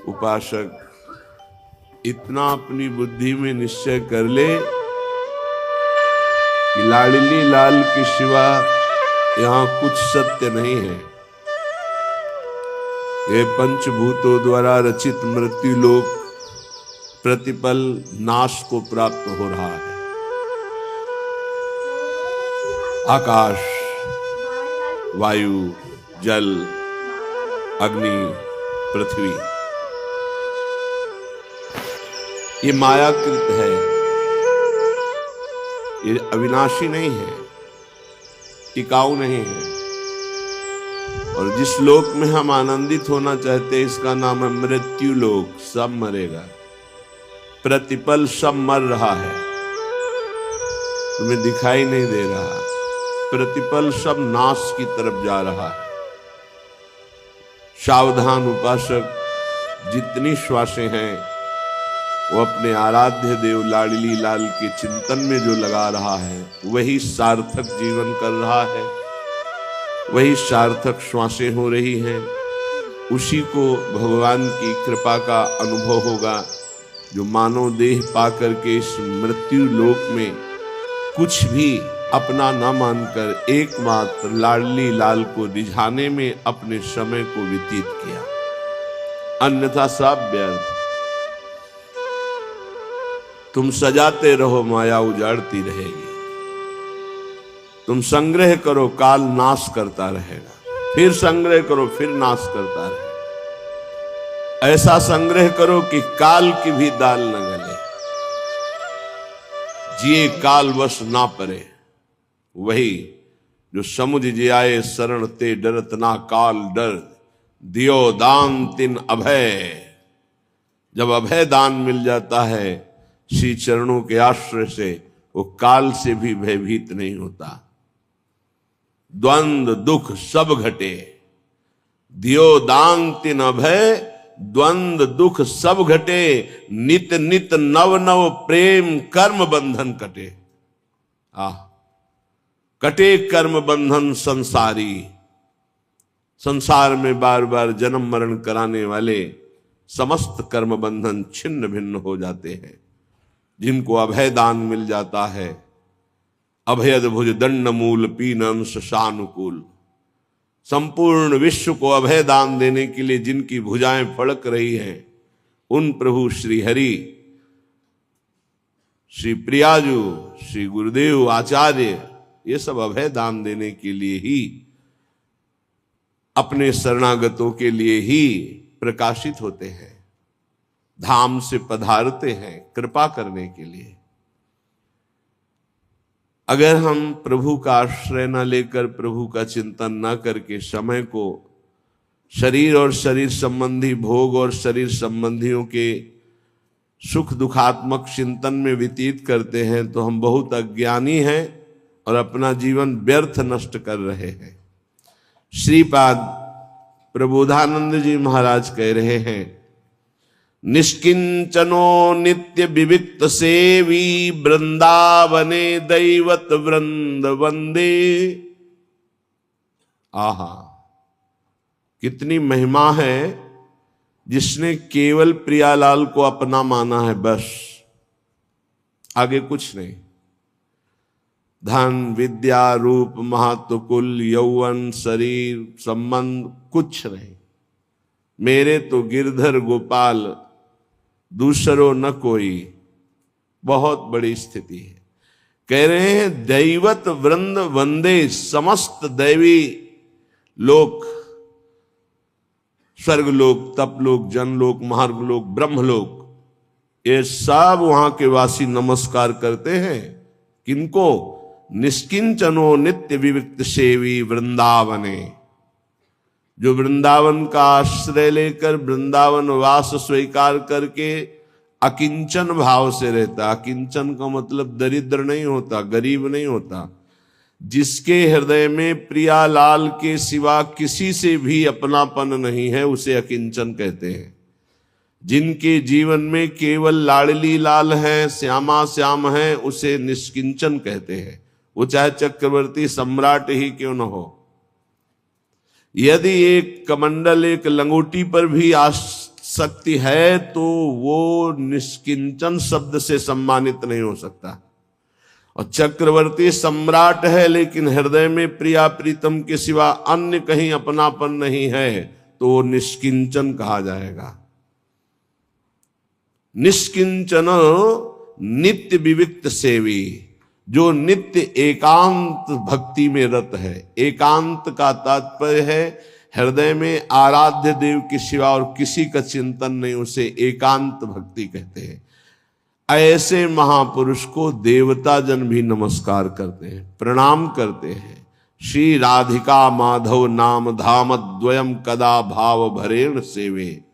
उपासक इतना अपनी बुद्धि में निश्चय कर ले कि लाडली लाल के सिवा यहां कुछ सत्य नहीं है। ये पंचभूतों द्वारा रचित मृत्यु लोक प्रतिपल नाश को प्राप्त हो रहा है। आकाश, वायु, जल, अग्नि, पृथ्वी ये मायाकृत है, ये अविनाशी नहीं है, टिकाऊ नहीं है। और जिस लोक में हम आनंदित होना चाहते हैं इसका नाम है मृत्यु लोक। सब मरेगा, प्रतिपल सब मर रहा है, तुम्हें दिखाई नहीं दे रहा। प्रतिपल सब नाश की तरफ जा रहा है। सावधान उपासक, जितनी श्वासें हैं वो अपने आराध्य देव लाडली लाल के चिंतन में जो लगा रहा है वही सार्थक जीवन कर रहा है, वही सार्थक श्वासें हो रही हैं। उसी को भगवान की कृपा का अनुभव होगा जो मानव देह पाकर के इस मृत्यु लोक में कुछ भी अपना न मानकर एकमात्र लाडली लाल को रिझाने में अपने समय को व्यतीत किया, अन्यथा सब व्यर्थ। तुम सजाते रहो, माया उजाड़ती रहेगी। तुम संग्रह करो, काल नाश करता रहेगा। फिर संग्रह करो, फिर नाश करता रहेगा। ऐसा संग्रह करो कि काल की भी दाल न गले, जिए काल वश ना परे। वही जो समुझ जियाए शरण ते डरत ना काल डर, दियो दान तिन अभय। जब अभय दान मिल जाता है श्री चरणों के आश्रय से, वो काल से भी भयभीत नहीं होता। द्वंद दुख सब घटे, दियो दान तिन अभय। द्वंद दुख सब घटे, नित नित नव नव प्रेम कर्म बंधन कटे। कटे कर्म बंधन संसारी। संसार में बार बार जन्म मरण कराने वाले समस्त कर्म बंधन छिन्न भिन्न हो जाते हैं जिनको अभय दान मिल जाता है। अभयद भुज दंड मूल पीन अंश सानुकूल। संपूर्ण विश्व को अभय दान देने के लिए जिनकी भुजाएं फड़क रही हैं उन प्रभु श्री हरि, श्री प्रियाजू, श्री गुरुदेव आचार्य, ये सब अभय दान देने के लिए ही, अपने शरणागतों के लिए ही प्रकाशित होते हैं, धाम से पधारते हैं कृपा करने के लिए। अगर हम प्रभु का आश्रय न लेकर, प्रभु का चिंतन न करके समय को शरीर और शरीर संबंधी भोग और शरीर संबंधियों के सुख दुखात्मक चिंतन में व्यतीत करते हैं तो हम बहुत अज्ञानी हैं और अपना जीवन व्यर्थ नष्ट कर रहे हैं। श्रीपाद प्रबोधानंद जी महाराज कह रहे हैं, निष्किंचनो नित्य विविक्त सेवी, वृंदावने दैवत वृंद वंदे। आहा, कितनी महिमा है जिसने केवल प्रियालाल को अपना माना है, बस आगे कुछ नहीं। धन विद्या रूप महत्व कुल यौवन शरीर संबंध कुछ नहीं। मेरे तो गिरधर गोपाल दूसरो न कोई। बहुत बड़ी स्थिति है। कह रहे हैं दैवत वृंद वंदे। समस्त दैवी लोक, स्वर्गलोक, तपलोक, जनलोक, महार्गलोक, ब्रह्मलोक, ये सब वहां के वासी नमस्कार करते हैं। किनको? निष्किंचनो नित्य विविक्त सेवी वृंदावने। जो वृंदावन का आश्रय लेकर वृंदावन वास स्वीकार करके अकिंचन भाव से रहता। अकिंचन का मतलब दरिद्र नहीं होता, गरीब नहीं होता। जिसके हृदय में प्रियालाल के सिवा किसी से भी अपनापन नहीं है उसे अकिंचन कहते हैं। जिनके जीवन में केवल लाडली लाल है, श्यामा श्याम है, उसे निष्किंचन कहते हैं। वो चाहे चक्रवर्ती सम्राट ही क्यों न हो। यदि एक कमंडल, एक लंगोटी पर भी शक्ति है तो वो निष्किंचन शब्द से सम्मानित नहीं हो सकता। और चक्रवर्ती सम्राट है लेकिन हृदय में प्रिया प्रीतम के सिवा अन्य कहीं अपनापन नहीं है तो वो निष्किंचन कहा जाएगा। निष्किंचन नित्य विविक्त सेवी, जो नित्य एकांत भक्ति में रत है। एकांत का तात्पर्य है हृदय में आराध्य देव के सिवा और किसी का चिंतन नहीं, उसे एकांत भक्ति कहते हैं। ऐसे महापुरुष को देवता जन भी नमस्कार करते हैं, प्रणाम करते हैं। श्री राधिका माधव नाम धाम द्वयम कदा भाव भरेण सेवे।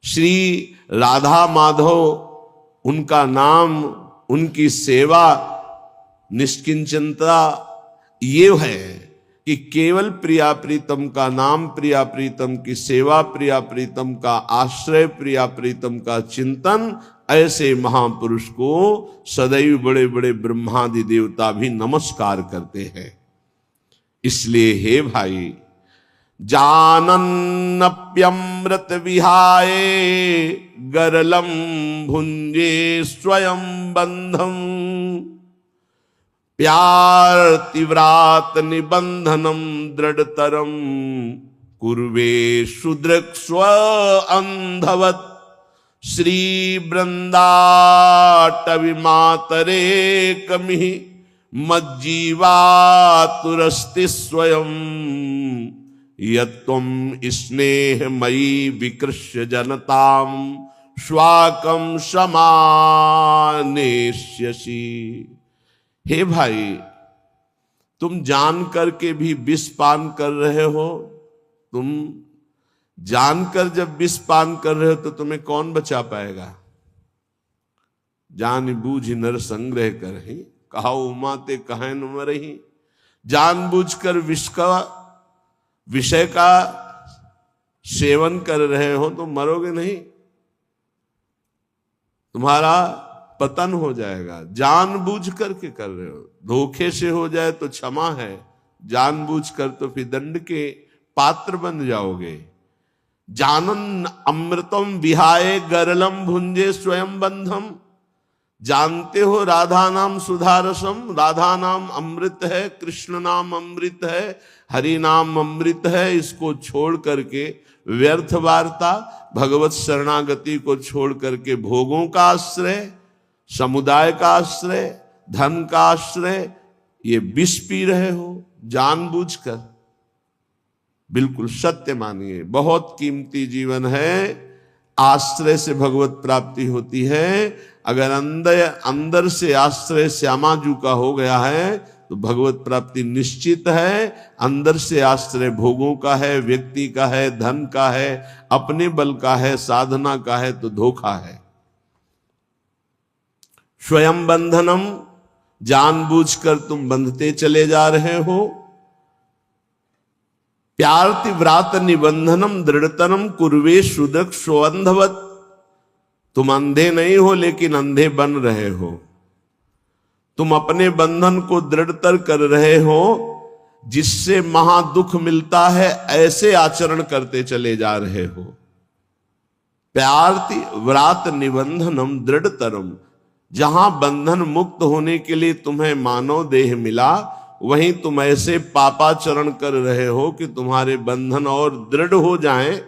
श्री राधा माधव उनका नाम, उनकी सेवा, निष्किंचनता ये है कि केवल प्रिया प्रीतम का नाम, प्रिया प्रीतम की सेवा, प्रिया प्रीतम का आश्रय, प्रिया प्रीतम का चिंतन। ऐसे महापुरुष को सदैव बड़े बड़े ब्रह्मादि देवता भी नमस्कार करते हैं। इसलिए हे भाई, जानन्नप्यमृत विहाय गरलम भुंजे स्वयं बंधम प्यार तीव्रात निबंधनम दृढ़तरम कुर्वे शुद्रक स्व अंधवत श्री वृंदाटवि मातरे कमि मज्जीवातुरस्ति स्वयं यत्त्वं स्नेहमयी विकृष्य जनताम स्वाकम समानेष्यसि। हे भाई, तुम जान करके भी विष पान कर रहे हो। तुम जानकर जब विष पान कर रहे हो तो तुम्हें कौन बचा पाएगा। जान बूझ नर संग्रह करहि, कहा उमा ते कहे न मरहि। जानबूझकर विषय का सेवन कर रहे हो तो मरोगे नहीं, तुम्हारा पतन हो जाएगा। जानबूझ करके कर रहे हो, धोखे से हो जाए तो क्षमा है, जानबूझकर तो फिर दंड के पात्र बन जाओगे। जानन अमृतम विहाय गरलम भुंजे स्वयं बंधम। जानते हो राधा नाम सुधारसम, राधा नाम अमृत है, कृष्ण नाम अमृत है, हरि नाम अमृत है। इसको छोड़ करके व्यर्थ वार्ता, भगवत शरणागति को छोड़ करके भोगों का आश्रय, समुदाय का आश्रय, धन का आश्रय, ये विष पी रहे हो जानबूझकर। बिल्कुल सत्य मानिए, बहुत कीमती जीवन है। आश्रय से भगवत प्राप्ति होती है। अगर अंदर से आश्रय श्यामाजू का हो गया है तो भगवत प्राप्ति निश्चित है। अंदर से आश्रय भोगों का है, व्यक्ति का है, धन का है, अपने बल का है, साधना का है तो धोखा है। स्वयं बंधनम, जानबूझकर तुम बंधते चले जा रहे हो। प्यार व्रात निबंधनम दृढ़तरम कुर्वे शुदक स्वंधवत। तुम अंधे नहीं हो लेकिन अंधे बन रहे हो। तुम अपने बंधन को दृढ़तर कर रहे हो, जिससे महादुख मिलता है, ऐसे आचरण करते चले जा रहे हो। प्यार व्रात निबंधनम दृढ़तरम। जहां बंधन मुक्त होने के लिए तुम्हें मानव देह मिला, वहीं तुम ऐसे पापाचरण कर रहे हो कि तुम्हारे बंधन और दृढ़ हो जाएं।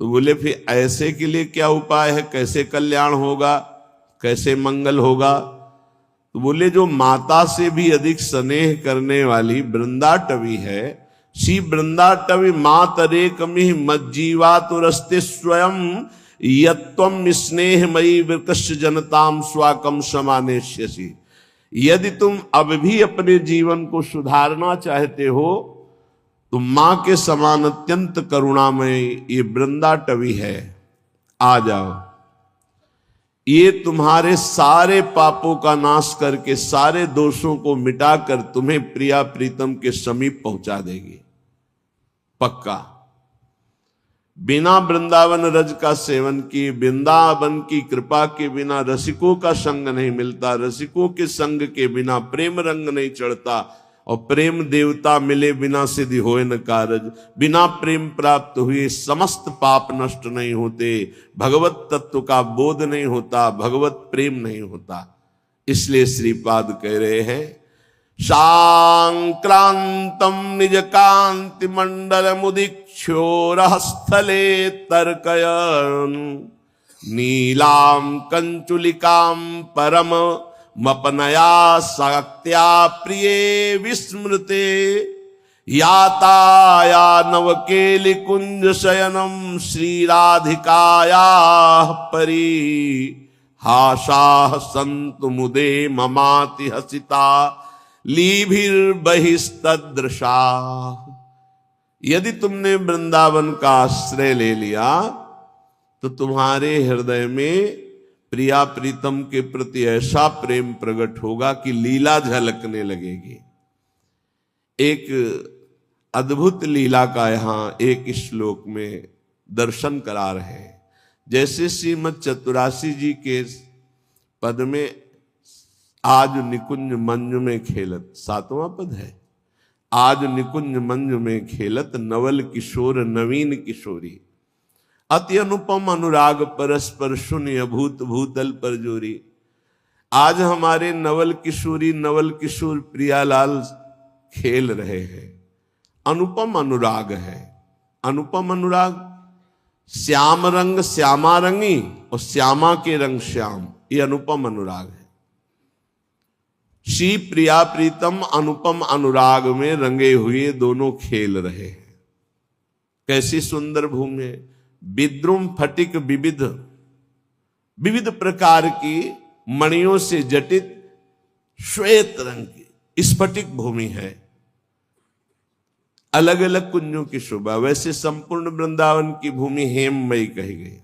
तो बोले फिर ऐसे के लिए क्या उपाय है, कैसे कल्याण होगा, कैसे मंगल होगा। तो बोले जो माता से भी अधिक स्नेह करने वाली वृंदाटवी है, सी वृंदाटवी मातरे कमि मज्जीवा तुरस्ते स्वयं यत्त्वं स्नेहमयी विकृष्य जनताम स्वाकम समानेष्यसि। यदि तुम अब भी अपने जीवन को सुधारना चाहते हो तो मां के समान अत्यंत करुणामय ये वृंदाटवी है, आ जाओ। ये तुम्हारे सारे पापों का नाश करके, सारे दोषों को मिटाकर तुम्हें प्रिया प्रीतम के समीप पहुंचा देगी, पक्का। बिना वृंदावन रज का सेवन किए, वृंदावन की कृपा के बिना रसिकों का संग नहीं मिलता, रसिकों के संग के बिना प्रेम रंग नहीं चढ़ता। और प्रेम देवता मिले बिना सिद्धि होए न कारज। बिना प्रेम प्राप्त हुए समस्त पाप नष्ट नहीं होते, भगवत तत्व का बोध नहीं होता, भगवत प्रेम नहीं होता। इसलिए श्रीपाद कह रहे हैं सांक्रांतम निज कांति मंडल मुदीक्षोरः स्थले तर्कयन् नीलाम कंचुलिकाम परम मपनया शक्त्या प्रिये विस्मृते याताया नवकेलि कुंज शयनम श्रीराधिकाया परी हाशाह संतु मुदे ममाति हसिता लीभिर्बहिस्तदृशा। यदि तुमने वृंदावन का आश्रय ले लिया तो तुम्हारे हृदय में प्रिया प्रीतम के प्रति ऐसा प्रेम प्रकट होगा कि लीला झलकने लगेगी। एक अद्भुत लीला का यहां एक श्लोक में दर्शन करा रहे हैं। जैसे श्रीमद चतुरासी जी के पद में आज निकुंज मंजु में खेलत, 7वां पद है, आज निकुंज मंजु में खेलत नवल किशोर नवीन किशोरी अति अनुपम अनुराग परस्पर शून्य भूत भूतल पर जोरी। आज हमारे नवल किशोर प्रियालाल खेल रहे हैं। अनुपम अनुराग है। अनुपम अनुराग, श्याम रंग श्यामा रंगी और श्यामा के रंग श्याम, ये अनुपम अनुराग है। श्री प्रिया प्रीतम अनुपम अनुराग में रंगे हुए दोनों खेल रहे हैं। कैसी सुंदर भूमि है। विद्रुम फटिक विविध विविध प्रकार की मणियों से जटित श्वेत रंग की स्फटिक भूमि है। अलग अलग कुंजों की शोभा। वैसे संपूर्ण वृंदावन की भूमि हेममयी कही गई।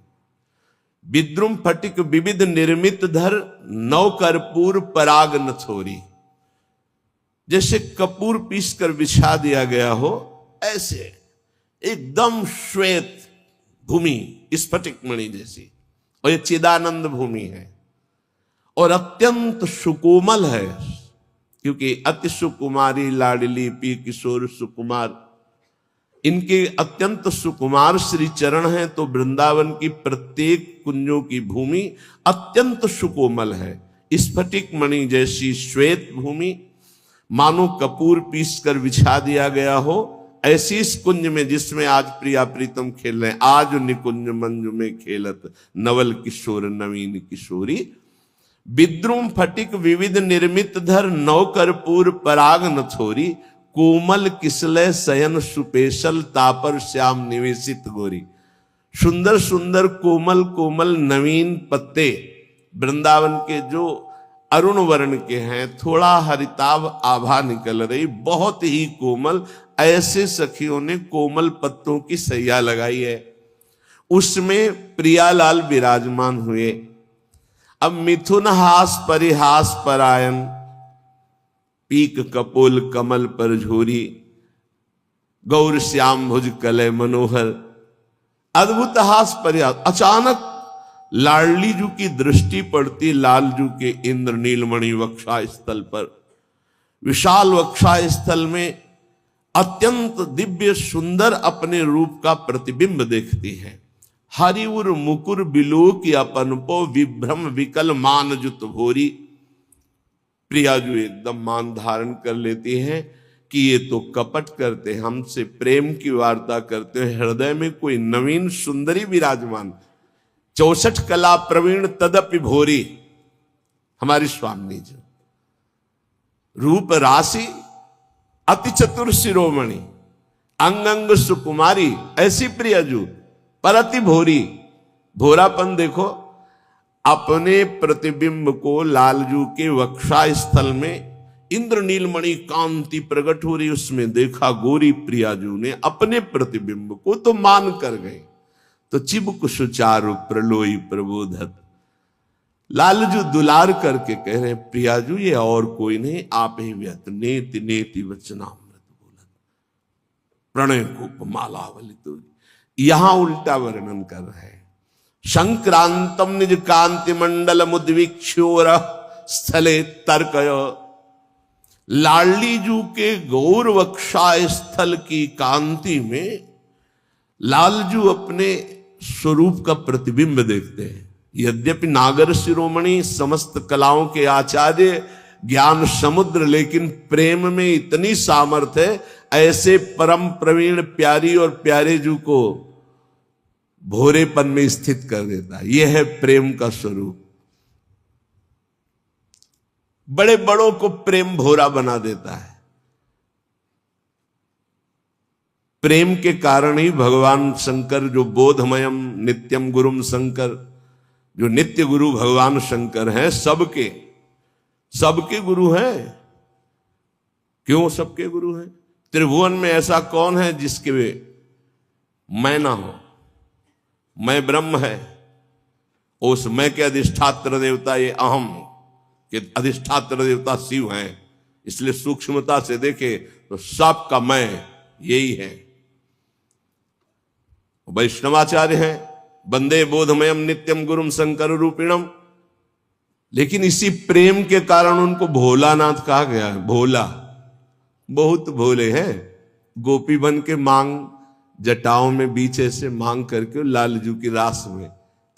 विद्रुम फटिक विविध निर्मित धर नव कर्पूर पराग नथोरी। जैसे कपूर पीसकर बिछा दिया गया हो, ऐसे एकदम श्वेत भूमि, स्फटिक मणि जैसी। और ये चिदानंद भूमि है और अत्यंत सुकोमल है, क्योंकि अति सुकुमारी लाडली पी किशोर सुकुमार, इनके अत्यंत सुकुमार श्री चरण हैं। तो वृंदावन की प्रत्येक कुंजों की भूमि अत्यंत सुकोमल है। स्फटिक मणि जैसी श्वेत भूमि, मानो कपूर पीसकर बिछा दिया गया हो, ऐसी इस कुंज में जिसमें आज प्रिया प्रीतम खेल रहे हैं। आज निकुंज मंजु में खेलत नवल किशोर नवीन किशोरी। विद्रुम फटिक विविध निर्मित धर नव कर्पूर पराग नथोरी। कोमल किसलय शयन सुपेशल तापर श्याम निवेशित गोरी। सुंदर सुंदर कोमल कोमल नवीन पत्ते वृंदावन के जो अरुण वर्ण के हैं, थोड़ा हरिताभ आभा निकल रही, बहुत ही कोमल, ऐसे सखियों ने कोमल पत्तों की सैया लगाई है। उसमें प्रियालाल विराजमान हुए। अब मिथुन हास परिहास परायण पीक कपोल कमल पर झोरी। गौर श्याम भुज कलय मनोहर। अद्भुत हास परिहास। अचानक लाडली जू की दृष्टि पड़ती लालजू के इंद्र नीलमणि वक्षा स्थल पर। विशाल वक्षा स्थल में अत्यंत दिव्य सुंदर अपने रूप का प्रतिबिंब देखती है। हरिउर मुकुर बिलोक अपन पो विभ्रम विकल मान जुत भोरी। प्रियाजू एकदम मान धारण कर लेती हैं कि ये तो कपट करते, हमसे प्रेम की वार्ता करते हैं। हृदय में कोई नवीन सुंदरी विराजमान, 64 कला प्रवीण तदपि भोरी। हमारी स्वामी जी रूप राशि अति चतुर शिरोमणि, अंग अंग सुकुमारी, ऐसी प्रियजू पर अति भोरी। भोरापन देखो। अपने प्रतिबिंब को लालजू के वक्षा स्थल में इंद्र नीलमणि कांति प्रकट हो रही, उसमें देखा गोरी प्रियाजू ने अपने प्रतिबिंब को तो मान कर गए। तो चिबुक सुचारु प्रलोई प्रबोधत। लालजू दुलार करके कह रहे प्रियाजू ये और कोई नहीं, आप ही व्यत नेति नेति वचनामृत बोलत प्रणय को मालावलित। यहां उल्टा वर्णन कर रहे हैं। संक्रांतम निज कांति मंडल मुद्विक्षोर स्थले तर्कय। लाडली जू के गौर वक्षा स्थल की कांति में लालजू अपने स्वरूप का प्रतिबिंब देखते हैं। यद्यपि नागर शिरोमणि, समस्त कलाओं के आचार्य, ज्ञान समुद्र, लेकिन प्रेम में इतनी सामर्थ्य है, ऐसे परम प्रवीण प्यारी और प्यारे जू को भोरेपन में स्थित कर देता है। यह है प्रेम का स्वरूप। बड़े बड़ों को प्रेम भोरा बना देता है। प्रेम के कारण ही भगवान शंकर, जो बोधमयम नित्यम गुरुम शंकर, जो नित्य गुरु भगवान शंकर हैं, सबके गुरु हैं। क्यों सबके गुरु हैं? त्रिभुवन में ऐसा कौन है जिसके मैं ना हो? मैं ब्रह्म है, उस मैं के अधिष्ठात्र देवता ये अहम के अधिष्ठात्र देवता शिव हैं। इसलिए सूक्ष्मता से देखे तो सबका मैं यही है। वैष्णवाचार्य हैं, वंदे बोधमयम नित्यम गुरुम शंकर रूपिणम। लेकिन इसी प्रेम के कारण उनको भोलानाथ कहा गया है। भोला, बहुत भोले हैं। गोपी बन के मांग जटाओं में बीच ऐसे मांग करके लालजू की रास में,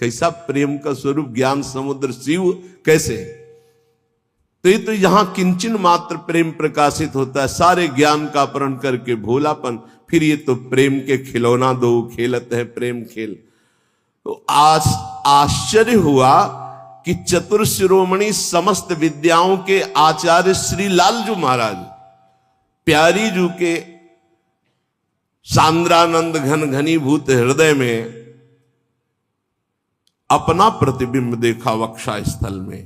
कैसा प्रेम का स्वरूप, ज्ञान समुद्र शिव कैसे। तो ये तो यहां किंचन मात्र प्रेम प्रकाशित होता है, सारे ज्ञान का अपहरण करके भोलापन। फिर ये तो प्रेम के खिलौना दो खेलत है प्रेम खेल। तो आज आश्चर्य हुआ कि चतुर शिरोमणि, समस्त विद्याओं के आचार्य श्री लालजू महाराज प्यारी जू के सांद्रानंद घन घनीभूत हृदय में अपना प्रतिबिंब देखा वक्षा स्थल में।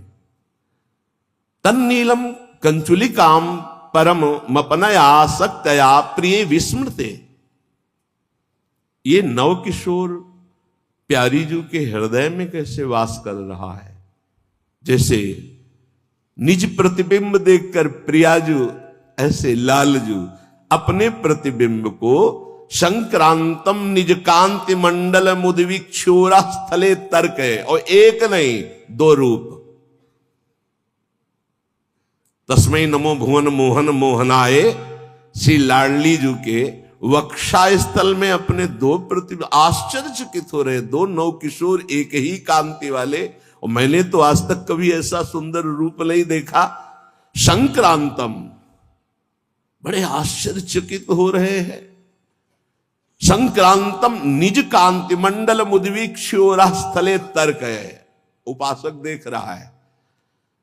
तन्नीलम कंचुलिकाम परम मपनया सक्तया प्रिय विस्मृते। ये नव किशोर प्यारी जू के हृदय में कैसे वास कर रहा है? जैसे निज प्रतिबिंब देखकर प्रियाजू, ऐसे लालजू अपने प्रतिबिंब को संक्रांतम निज कांति मंडल मुद्विक्षोरा स्थले तर्क है। और एक नहीं, दो रूप। तस्मै नमो भुवन मोहन मोहनाए। श्री लाडली जू के वक्षा स्थल में अपने दो प्रतिबिंब, आश्चर्यचकित हो रहे। दो नव किशोर एक ही कांति वाले, और मैंने तो आज तक कभी ऐसा सुंदर रूप नहीं देखा। संक्रांतम, बड़े आश्चर्यचकित हो रहे हैं। संक्रांतम निज कांति मंडल मुद्विक्षोरा स्थले तर्क है। उपासक देख रहा है,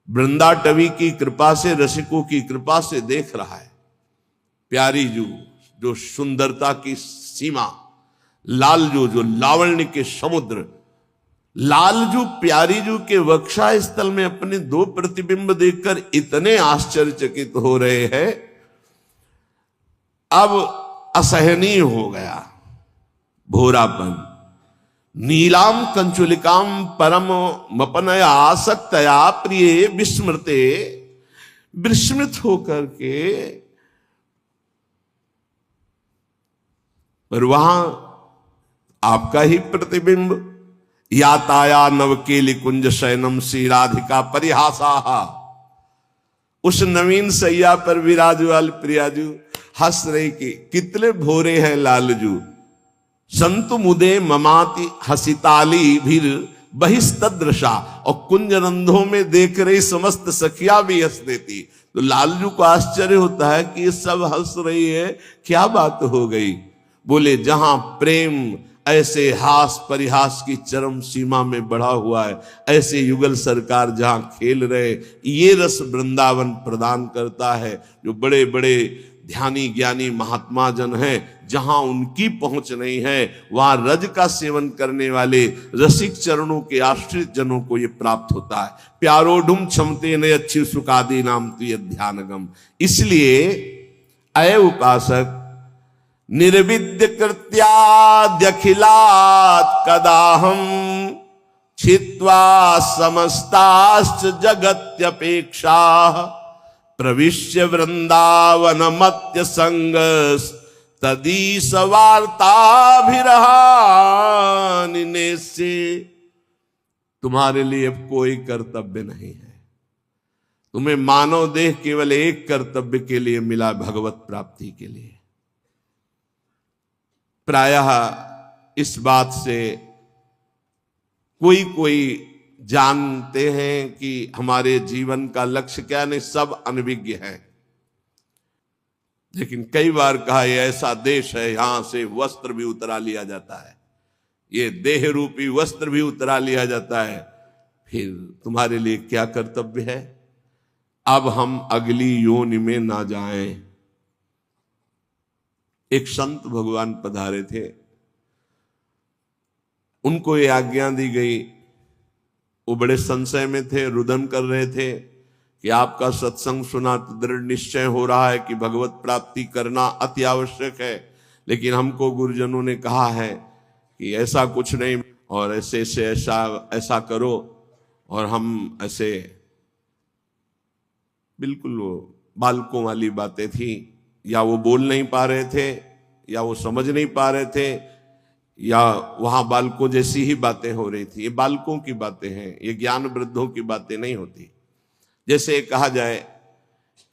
वृंदाटवी की कृपा से, रसिकों की कृपा से देख रहा है। प्यारी जू जो सुंदरता की सीमा, लालजू जो लावण्य के समुद्र। लालजू प्यारी जू के वक्षा स्थल में अपने दो प्रतिबिंब देखकर इतने आश्चर्यचकित हो रहे हैं, अब असहनीय हो गया भोरापन। नीलाम कंचुलिकाम परम मपनया आसक्तया प्रिय विस्मृते। विस्मृत होकर के, पर वहां आपका ही प्रतिबिंब। याताया नवकेली कुंज शयनम श्री राधिका परिहासा। उस नवीन सैया पर विराजु वाल प्रियाजू हंस रही कि कितने भोरे हैं लालजू। संतु मुदे ममाति हसिताली भीर बहिस्तदृशा। और कुंजरंधों में देख रही समस्त सखिया भी हंस देती। तो लालजू को आश्चर्य होता है कि ये सब हंस रही है, क्या बात हो गई? बोले जहां प्रेम ऐसे हास परिहास की चरम सीमा में बढ़ा हुआ है, ऐसे युगल सरकार जहां खेल रहे, ये रस वृंदावन प्रदान करता है। जो बड़े बड़े ध्यानी ज्ञानी महात्मा जन हैं, जहां उनकी पहुंच नहीं है, वहां रज का सेवन करने वाले रसिक चरणों के आश्रित जनों को यह प्राप्त होता है। प्यारोढुम क्षमते ने अच्छी सुखादी नाम तुय ध्यानगम। इसलिए अय उपासक, निर्विद्य कृत्याद्यखिलात् कदाहम छित्वा समस्ताश्च जगत्यपेक्षा प्रविश्य वृंदावन मत्य संग तदीस वार्ताभिरहानिने से। तुम्हारे लिए अब कोई कर्तव्य नहीं है, तुम्हें मानव देह केवल एक कर्तव्य के लिए मिला, भगवत प्राप्ति के लिए। प्रायः इस बात से कोई कोई जानते हैं कि हमारे जीवन का लक्ष्य क्या, नहीं, सब अनभिज्ञ है। लेकिन कई बार कहा यह ऐसा देश है, यहां से वस्त्र भी उतरा लिया जाता है, ये देह रूपी वस्त्र भी उतरा लिया जाता है, फिर तुम्हारे लिए क्या कर्तव्य है? अब हम अगली योनि में ना जाएं। एक संत भगवान पधारे थे, उनको ये आज्ञा दी गई, वो बड़े संशय में थे, रुदन कर रहे थे कि आपका सत्संग सुना तो दृढ़ निश्चय हो रहा है कि भगवत प्राप्ति करना अति आवश्यक है, लेकिन हमको गुरुजनों ने कहा है कि ऐसा कुछ नहीं, और ऐसे से ऐसा करो, और हम ऐसे बिल्कुल वो बालकों वाली बातें थी, या वो बोल नहीं पा रहे थे, या वो समझ नहीं पा रहे थे, या वहां बालकों जैसी ही बातें हो रही थी। ये बालकों की बातें हैं, ये ज्ञान वृद्धों की बातें नहीं होती। जैसे कहा जाए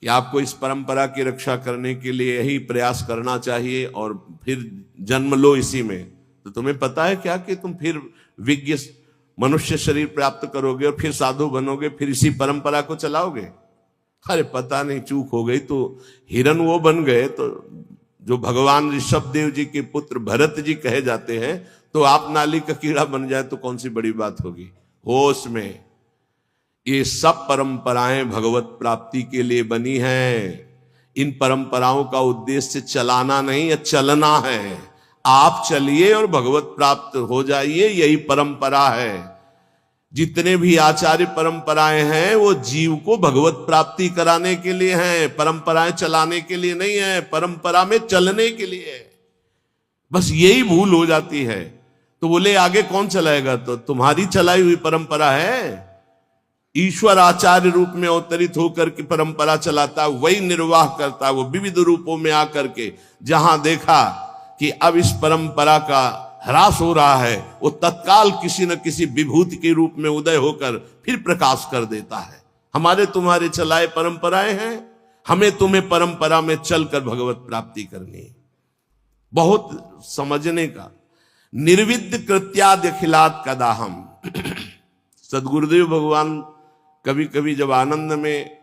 कि आपको इस परंपरा की रक्षा करने के लिए यही प्रयास करना चाहिए और फिर जन्म लो इसी में, तो तुम्हें पता है क्या कि तुम फिर विज्ञ मनुष्य शरीर प्राप्त करोगे और फिर साधु बनोगे, फिर इसी परंपरा को चलाओगे? अरे पता नहीं, चूक हो गई तो हिरन वो बन गए, तो जो भगवान ऋषभ देव जी के पुत्र भरत जी कहे जाते हैं, तो आप नाली का कीड़ा बन जाए तो कौन सी बड़ी बात होगी। होश में, ये सब परंपराएं भगवत प्राप्ति के लिए बनी हैं। इन परंपराओं का उद्देश्य चलाना नहीं है, चलना है। आप चलिए और भगवत प्राप्त हो जाइए, यही परंपरा है। जितने भी आचार्य परंपराएं हैं वो जीव को भगवत प्राप्ति कराने के लिए हैं, परंपराएं चलाने के लिए नहीं है, परंपरा में चलने के लिए है। बस यही भूल हो जाती है। तो बोले आगे कौन चलाएगा? तो तुम्हारी चलाई हुई परंपरा है। ईश्वर आचार्य रूप में अवतरित होकर के परंपरा चलाता, वही निर्वाह करता, वो विविध रूपों में आकर के जहां देखा कि अब इस परंपरा का ह्रास हो रहा है, वो तत्काल किसी न किसी विभूति के रूप में उदय होकर फिर प्रकाश कर देता है। हमारे तुम्हारे चलाए परंपराएं हैं, हमें तुम्हें परंपरा में चलकर भगवत प्राप्ति करनी है। बहुत समझने का। निर्विद्य कृत्याद्यखिलात् कदाहम। सदगुरुदेव भगवान कभी कभी जब आनंद में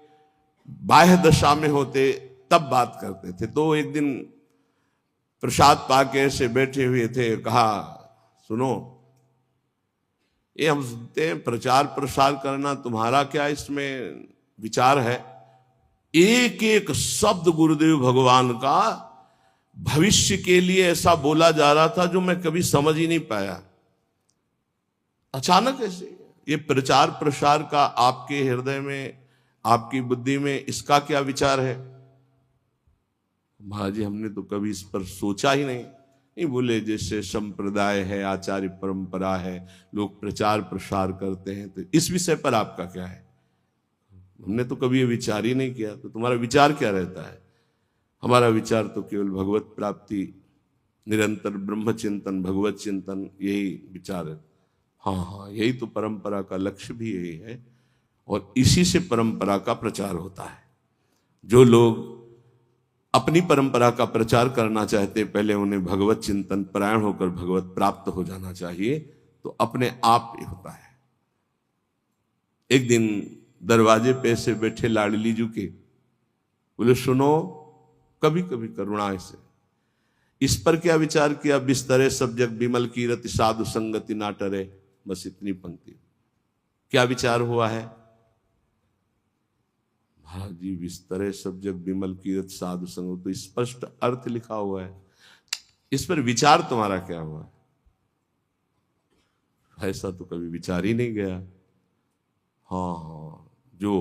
बाह्य दशा में होते तब बात करते थे। तो एक दिन प्रसाद पाके ऐसे बैठे हुए थे, कहा सुनो, ये हम सुनते हैं प्रचार प्रसार करना, तुम्हारा क्या इसमें विचार है? एक एक शब्द गुरुदेव भगवान का भविष्य के लिए ऐसा बोला जा रहा था जो मैं कभी समझ ही नहीं पाया। अचानक ऐसे ये प्रचार प्रसार का आपके हृदय में, आपकी बुद्धि में इसका क्या विचार है? महाराज जी हमने तो कभी इस पर सोचा ही नहीं। बोले जैसे संप्रदाय है, आचार्य परंपरा है, लोग प्रचार प्रसार करते हैं, तो इस विषय पर आपका क्या है? हमने तो कभी ये विचार ही नहीं किया। तो तुम्हारा विचार क्या रहता है? हमारा विचार तो केवल भगवत प्राप्ति, निरंतर ब्रह्म चिंतन, भगवत चिंतन, यही विचार है। हाँ, यही तो परंपरा का लक्ष्य भी यही है, और इसी से परंपरा का प्रचार होता है। जो लोग अपनी परंपरा का प्रचार करना चाहते, पहले उन्हें भगवत चिंतन परायण होकर भगवत प्राप्त हो जाना चाहिए, तो अपने आप ही होता है। एक दिन दरवाजे पे से बैठे लाडली जी के बोले सुनो, कभी कभी करुणा से इस पर क्या विचार किया? बिस्तरे सब जग विमल कीरति, साधु संगति ना टरे। बस इतनी पंक्ति। क्या विचार हुआ है? हाँ जी, बिस्तरे सब जग विमल कीरत साधु संग, तो स्पष्ट अर्थ लिखा हुआ है। इस पर विचार तुम्हारा क्या हुआ है? ऐसा तो कभी विचार ही नहीं गया। हाँ, जो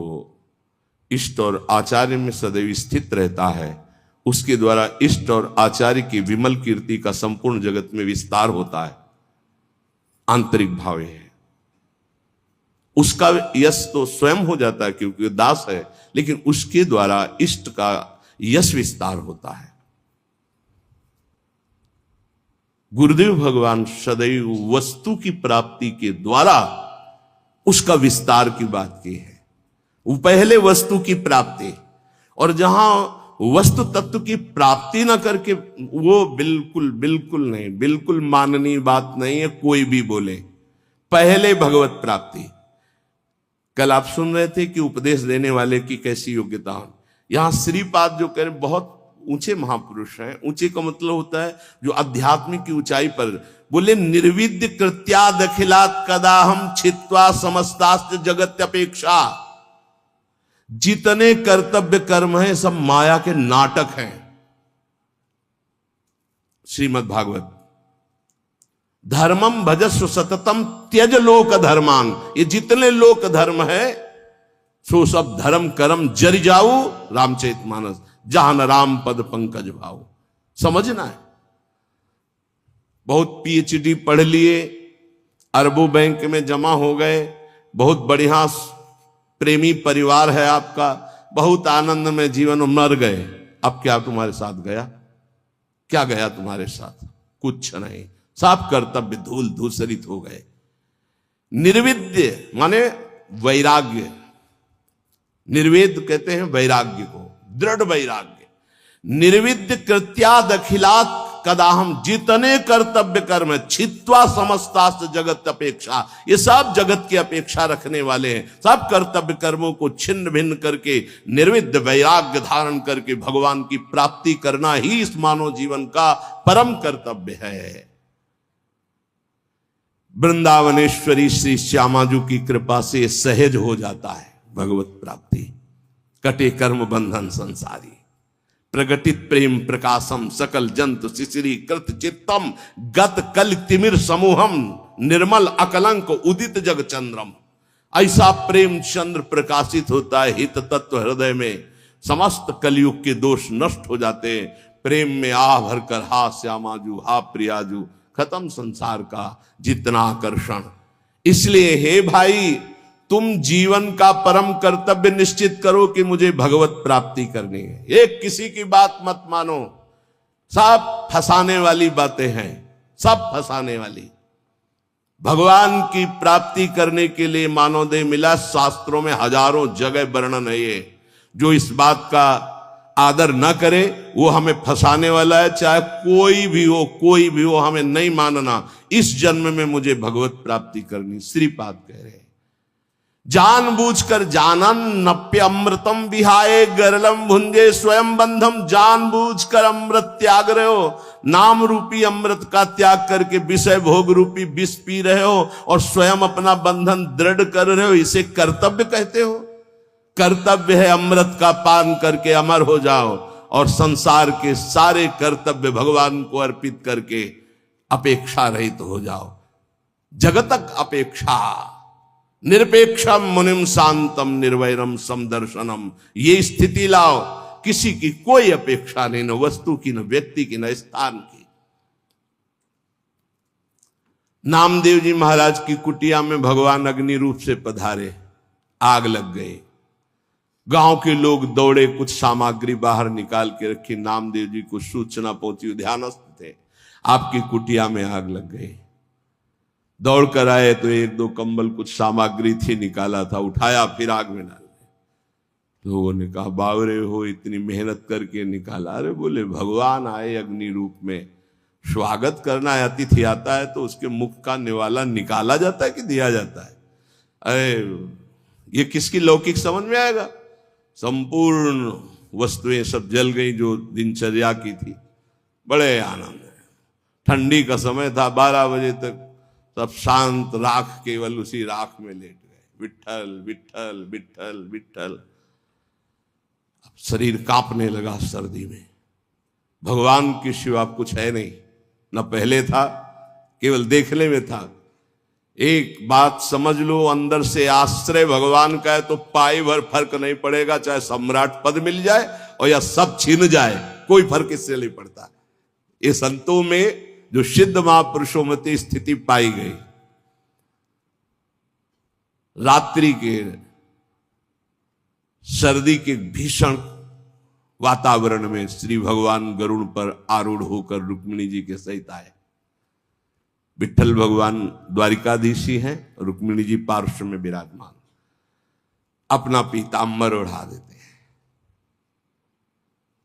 इष्ट और आचार्य में सदैव स्थित रहता है, उसके द्वारा इष्ट और आचार्य की विमल कीर्ति का संपूर्ण जगत में विस्तार होता है। आंतरिक भाव है, उसका यश तो स्वयं हो जाता है क्योंकि दास है, लेकिन उसके द्वारा इष्ट का यश विस्तार होता है। गुरुदेव भगवान सदैव वस्तु की प्राप्ति के द्वारा उसका विस्तार की बात की है। वो पहले वस्तु की प्राप्ति, और जहां वस्तु तत्व की प्राप्ति ना करके, वो बिल्कुल बिल्कुल नहीं, बिल्कुल माननीय बात नहीं है कोई भी बोले। पहले भगवत प्राप्ति। कल आप सुन रहे थे कि उपदेश देने वाले की कैसी योग्यता हो। यहां श्रीपाद जो कह रहे बहुत ऊंचे महापुरुष हैं। ऊंचे का मतलब होता है जो आध्यात्मिक की ऊंचाई पर। बोले निर्विद्य कृत्या दखिलात कदा हम छित्वा समस्तास्त जगत अपेक्षा। जितने कर्तव्य कर्म हैं सब माया के नाटक हैं। श्रीमद् भागवत। धर्मम भजस्व सततम त्यज लोक धर्मान। ये जितने लोक धर्म है सो सब धर्म कर्म जरि जाऊ रामचरितमानस। जहां न राम पद पंकज भाव। समझना है। बहुत पीएचडी पढ़ लिए, अरबों बैंक में जमा हो गए, बहुत बढ़िया प्रेमी परिवार है आपका, बहुत आनंद में जीवन में मर गए। अब क्या तुम्हारे साथ गया? क्या गया तुम्हारे साथ? कुछ नहीं। सब कर्तव्य धूल धूसरित हो गए। निर्विद्य माने वैराग्य। निर्वेद कहते हैं वैराग्य को, दृढ़ वैराग्य। निर्विद्य कृत्या दखिलात कदाहम। जितने कर्तव्य कर्म छित्वा समस्तास्त जगत अपेक्षा। ये सब जगत की अपेक्षा रखने वाले हैं। सब कर्तव्य कर्मों को छिन्न भिन्न करके निर्विद्य वैराग्य धारण करके भगवान की प्राप्ति करना ही इस मानव जीवन का परम कर्तव्य है। वृंदावनेश्वरी श्री श्यामाजू की कृपा से सहज हो जाता है भगवत प्राप्ति। कटे कर्म बंधन संसारी। प्रगटित प्रेम प्रकाशम सकल जंतु शिशिरी कृत चित्तम गत कल तिमिर समूहम निर्मल अकलंक उदित जग चंद्रम। ऐसा प्रेम चंद्र प्रकाशित होता है हित तत्व हृदय में। समस्त कलयुग के दोष नष्ट हो जाते हैं। प्रेम में आ भरकर हा श्यामाजू हा प्रियाजू। खत्म संसार का जितना आकर्षण। इसलिए हे भाई, तुम जीवन का परम कर्तव्य निश्चित करो कि मुझे भगवत प्राप्ति करनी है। एक किसी की बात मत मानो। सब फंसाने वाली बातें हैं, सब फंसाने वाली। भगवान की प्राप्ति करने के लिए मानव देह मिला। शास्त्रों में हजारों जगह वर्णन है ये। जो इस बात का आदर न करे वो हमें फंसाने वाला है। चाहे कोई भी हो, कोई भी हो, हमें नहीं मानना। इस जन्म में मुझे भगवत प्राप्ति करनी। श्रीपाद कह रहे हैं जानबूझकर जानन नप्य अमृतम विहाय गरलम भुंजे स्वयं बंधम। जानबूझकर अमृत त्याग रहे हो। नाम रूपी अमृत का त्याग करके विषय भोग रूपी विष पी रहे हो और स्वयं अपना बंधन दृढ़ कर रहे हो। इसे कर्तव्य कहते हो? कर्तव्य है अमृत का पान करके अमर हो जाओ और संसार के सारे कर्तव्य भगवान को अर्पित करके अपेक्षा रहित हो जाओ। जगतक अपेक्षा निरपेक्षम मुनिम शांतम निर्वैरम समदर्शनम। ये स्थिति लाओ, किसी की कोई अपेक्षा नहीं, न वस्तु की, न व्यक्ति की, न स्थान की। नामदेव जी महाराज की कुटिया में भगवान अग्नि रूप से पधारे। आग लग गई। गांव के लोग दौड़े, कुछ सामग्री बाहर निकाल के रखी। नामदेव जी को सूचना पहुंची, ध्यानस्थ थे, आपकी कुटिया में आग लग गई। दौड़ कर आए तो एक दो कंबल कुछ सामग्री थी, निकाला था, उठाया, फिर आग में डाल दिया। लोगों ने कहा बावरे हो, इतनी मेहनत करके निकाला। अरे बोले भगवान आए अग्नि रूप में, स्वागत करना है। अतिथि आता है तो उसके मुख का निवाला निकाला जाता है कि दिया जाता है? अरे ये किसकी लौकिक समझ में आएगा? संपूर्ण वस्तुएं सब जल गई जो दिनचर्या की थी। बड़े आनंद है। ठंडी का समय था, 12 बजे तक सब शांत, राख केवल उसी राख में लेट गए। विट्ठल विट्ठल विट्ठल विट्ठल। अब शरीर कांपने लगा सर्दी में। भगवान के सिवा कुछ है नहीं, न पहले था, केवल देखने में था। एक बात समझ लो, अंदर से आश्रय भगवान का है तो पाई भर फर्क नहीं पड़ेगा। चाहे सम्राट पद मिल जाए और या सब छीन जाए, कोई फर्क इससे नहीं पड़ता। ये संतों में जो सिद्ध महापुरुषों में स्थिति पाई गई। रात्रि के सर्दी के भीषण वातावरण में श्री भगवान गरुड़ पर आरूढ़ होकर रुक्मिणी जी के सहित आए। विट्ठल भगवान द्वारिकाधीश ही हैं, रुक्मिणी जी पार्श्व में विराजमान। अपना पीताम्बर उड़ा देते हैं।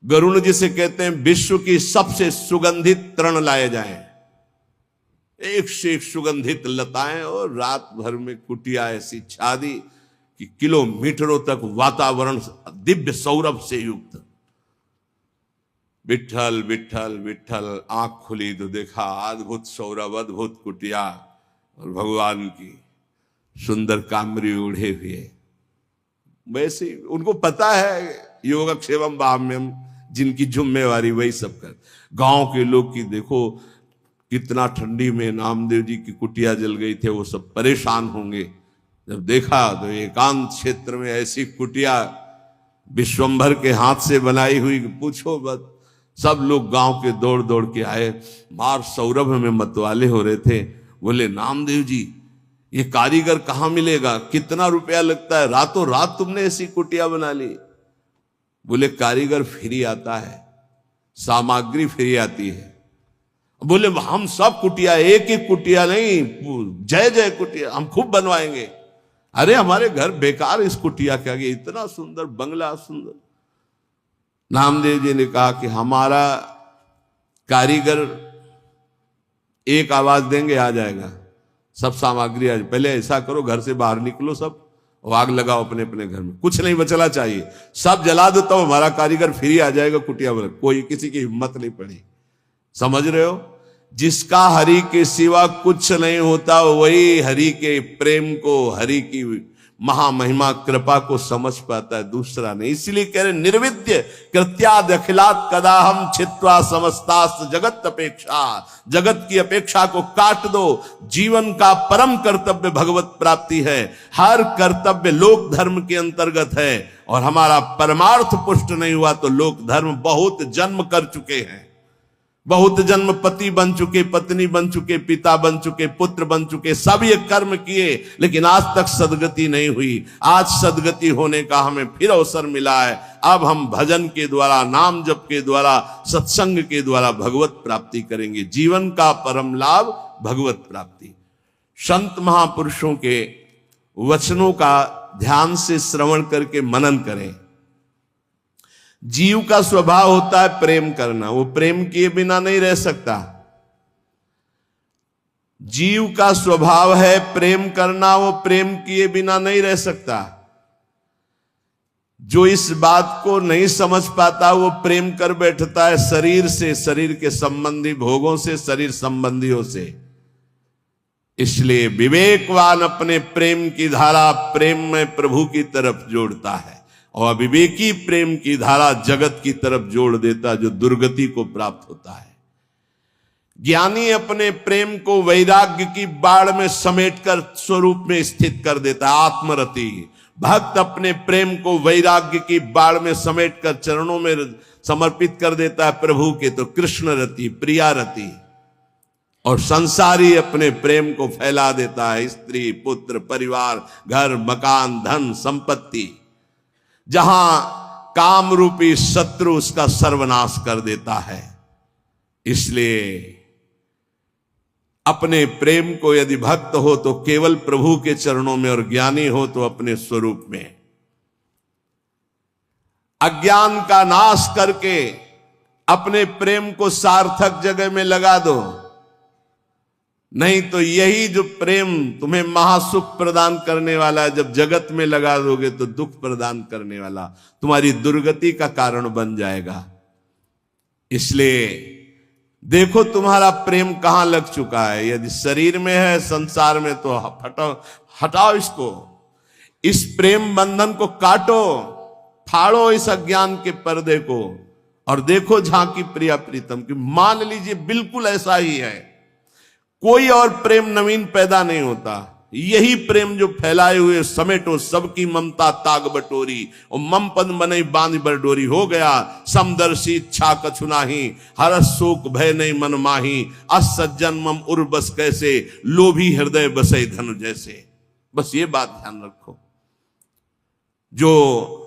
गरुड़ जिसे कहते हैं विश्व की सबसे सुगंधित तृण लाए जाएं, एक से एक सुगंधित लताएं, और रात भर में कुटिया ऐसी छा दी कि किलोमीटरों तक वातावरण दिव्य सौरभ से युक्त। विठल विठल विठल, आंख खुली तो देखा अद्भुत सौरभ, अद्भुत कुटिया और भगवान की सुंदर कामरी उड़े हुए। वैसे उनको पता है योगक्षेमम बाह्यम, जिनकी जिम्मेवारी वही सब कर। गांव के लोग की देखो कितना ठंडी में नामदेव जी की कुटिया जल गई थे, वो सब परेशान होंगे। जब देखा तो एकांत क्षेत्र में ऐसी कुटिया विश्वंभर के हाथ से बनाई हुई, पूछो बस। सब लोग गांव के दौड़ दौड़ के आए, मार सौरभ में मतवाले हो रहे थे। बोले नामदेव जी ये कारीगर कहाँ मिलेगा, कितना रुपया लगता है, रातों रात तुमने ऐसी कुटिया बना ली। बोले कारीगर फ्री आता है, सामग्री फ्री आती है। बोले हम सब कुटिया, एक एक कुटिया नहीं, जय जय कुटिया हम खूब बनवाएंगे। अरे हमारे घर बेकार इस कुटिया के आगे, इतना सुंदर बंगला सुंदर। नामदेव जी ने कहा कि हमारा कारीगर एक आवाज देंगे आ जाएगा, सब सामग्री आज। पहले ऐसा करो घर से बाहर निकलो सब, और आग लगाओ अपने अपने घर में, कुछ नहीं बचना चाहिए, सब जला दो, तो हमारा कारीगर फ्री आ जाएगा कुटिया बना। कोई किसी की हिम्मत नहीं पड़ी। समझ रहे हो, जिसका हरि के सिवा कुछ नहीं होता, वही हरि के प्रेम को, हरि की महामहिमा कृपा को समझ पाता है, दूसरा नहीं। इसलिए कह रहे निर्विद्य कृत्याद अखिलात कदा हम छित्वा समस्तास्त जगत अपेक्षा। जगत की अपेक्षा को काट दो। जीवन का परम कर्तव्य भगवत प्राप्ति है। हर कर्तव्य लोक धर्म के अंतर्गत है, और हमारा परमार्थ पुष्ट नहीं हुआ तो लोक धर्म बहुत जन्म कर चुके हैं। बहुत जन्म पति बन चुके, पत्नी बन चुके, पिता बन चुके, पुत्र बन चुके, सब ये कर्म किए, लेकिन आज तक सदगति नहीं हुई। आज सदगति होने का हमें फिर अवसर मिला है। अब हम भजन के द्वारा, नाम जप के द्वारा, सत्संग के द्वारा भगवत प्राप्ति करेंगे। जीवन का परम लाभ भगवत प्राप्ति। संत महापुरुषों के वचनों का ध्यान से श्रवण करके मनन करें। जीव का स्वभाव होता है प्रेम करना, वो प्रेम किए बिना नहीं रह सकता। जीव का स्वभाव है प्रेम करना, वो प्रेम किए बिना नहीं रह सकता। जो इस बात को नहीं समझ पाता वो प्रेम कर बैठता है शरीर से, शरीर के संबंधी भोगों से, शरीर संबंधियों से। इसलिए विवेकवान अपने प्रेम की धारा प्रेम में प्रभु की तरफ जोड़ता है, और अविवेकी प्रेम की धारा जगत की तरफ जोड़ देता, जो दुर्गति को प्राप्त होता है। ज्ञानी अपने प्रेम को वैराग्य की बाढ़ में समेटकर स्वरूप में स्थित कर देता है, आत्मरति। भक्त अपने प्रेम को वैराग्य की बाढ़ में समेटकर चरणों में समर्पित कर देता है प्रभु के, तो कृष्ण रति, प्रिया रति। और संसारी अपने प्रेम को फैला देता है स्त्री, पुत्र, परिवार, घर, मकान, धन, संपत्ति। जहां काम रूपी शत्रु उसका सर्वनाश कर देता है। इसलिए अपने प्रेम को यदि भक्त हो तो केवल प्रभु के चरणों में, और ज्ञानी हो तो अपने स्वरूप में। अज्ञान का नाश करके अपने प्रेम को सार्थक जगह में लगा दो, नहीं तो यही जो प्रेम तुम्हें महासुख प्रदान करने वाला है, जब जगत में लगा दोगे तो दुख प्रदान करने वाला, तुम्हारी दुर्गति का कारण बन जाएगा। इसलिए देखो तुम्हारा प्रेम कहां लग चुका है। यदि शरीर में है, संसार में, तो हटाओ इसको, इस प्रेम बंधन को काटो, फाड़ो इस अज्ञान के पर्दे को, और देखो झांकी प्रिया प्रीतम की। मान लीजिए बिल्कुल ऐसा ही है, कोई और प्रेम नवीन पैदा नहीं होता। यही प्रेम जो फैलाए हुए समेटो सबकी ममता ताग बटोरी, और मम पद बनई बांध बरडोरी। हो गया समदर्शी इच्छा कछु नाही, हरस शोक भय नहीं मन माही। अस सज्जन मम उर बस कैसे, लोभी हृदय बसई धनु जैसे। बस ये बात ध्यान रखो, जो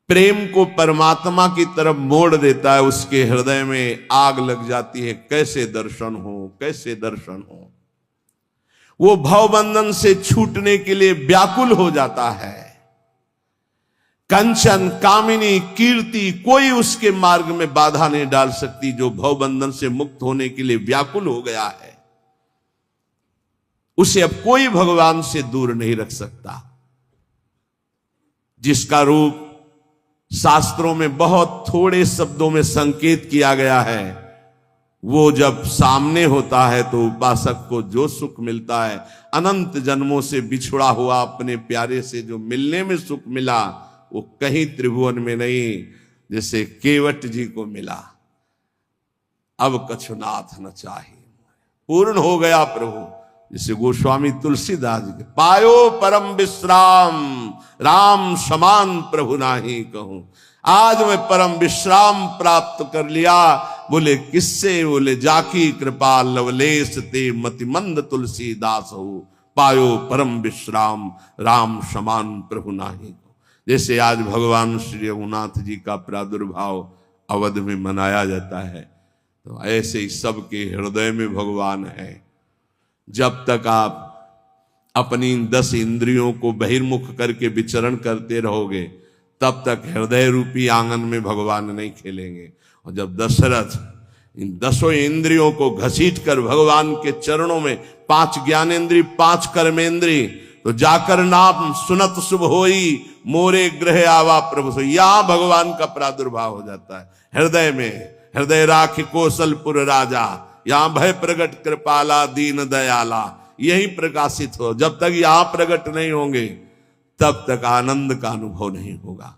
प्रेम को परमात्मा की तरफ मोड़ देता है उसके हृदय में आग लग जाती है। कैसे दर्शन हो, कैसे दर्शन हो। वो भवबंधन से छूटने के लिए व्याकुल हो जाता है। कंचन, कामिनी, कीर्ति कोई उसके मार्ग में बाधा नहीं डाल सकती। जो भवबंधन से मुक्त होने के लिए व्याकुल हो गया है, उसे अब कोई भगवान से दूर नहीं रख सकता। जिसका रूप शास्त्रों में बहुत थोड़े शब्दों में संकेत किया गया है, वो जब सामने होता है तो उपासक को जो सुख मिलता है, अनंत जन्मों से बिछुड़ा हुआ अपने प्यारे से जो मिलने में सुख मिला, वो कहीं त्रिभुवन में नहीं, जैसे केवट जी को मिला। अब कछुनाथ न चाहे, पूर्ण हो गया प्रभु। जैसे गोस्वामी तुलसीदास जी के, पायो परम विश्राम, राम समान प्रभु नाही कहूं। आज मैं परम विश्राम प्राप्त कर लिया। बोले किससे? बोले जाकी कृपा लवलेश ते मतिमंद तुलसीदास हो, पायो परम विश्राम, राम समान प्रभु नाही। जैसे आज भगवान श्री रघुनाथ जी का प्रादुर्भाव अवध में मनाया जाता है, तो ऐसे ही सबके हृदय में भगवान है। जब तक आप अपनी 10 इंद्रियों को बहिर्मुख करके विचरण करते रहोगे, तब तक हृदय रूपी आंगन में भगवान नहीं खेलेंगे। और जब दशरथ इन 10 इंद्रियों को घसीट कर भगवान के चरणों में, 5 ज्ञानेन्द्रिय 5 कर्मेंद्रिय, तो जाकर नाम सुनत शुभ होई, मोरे ग्रह आवा प्रभु सो। यहां भगवान का प्रादुर्भाव हो जाता है हृदय में। हृदय राखि कौशलपुर राजा, यहां भय प्रगट कृपाला दीन दयाला, यही प्रकाशित हो। जब तक यहां प्रकट नहीं होंगे, तब तक आनंद का अनुभव नहीं होगा।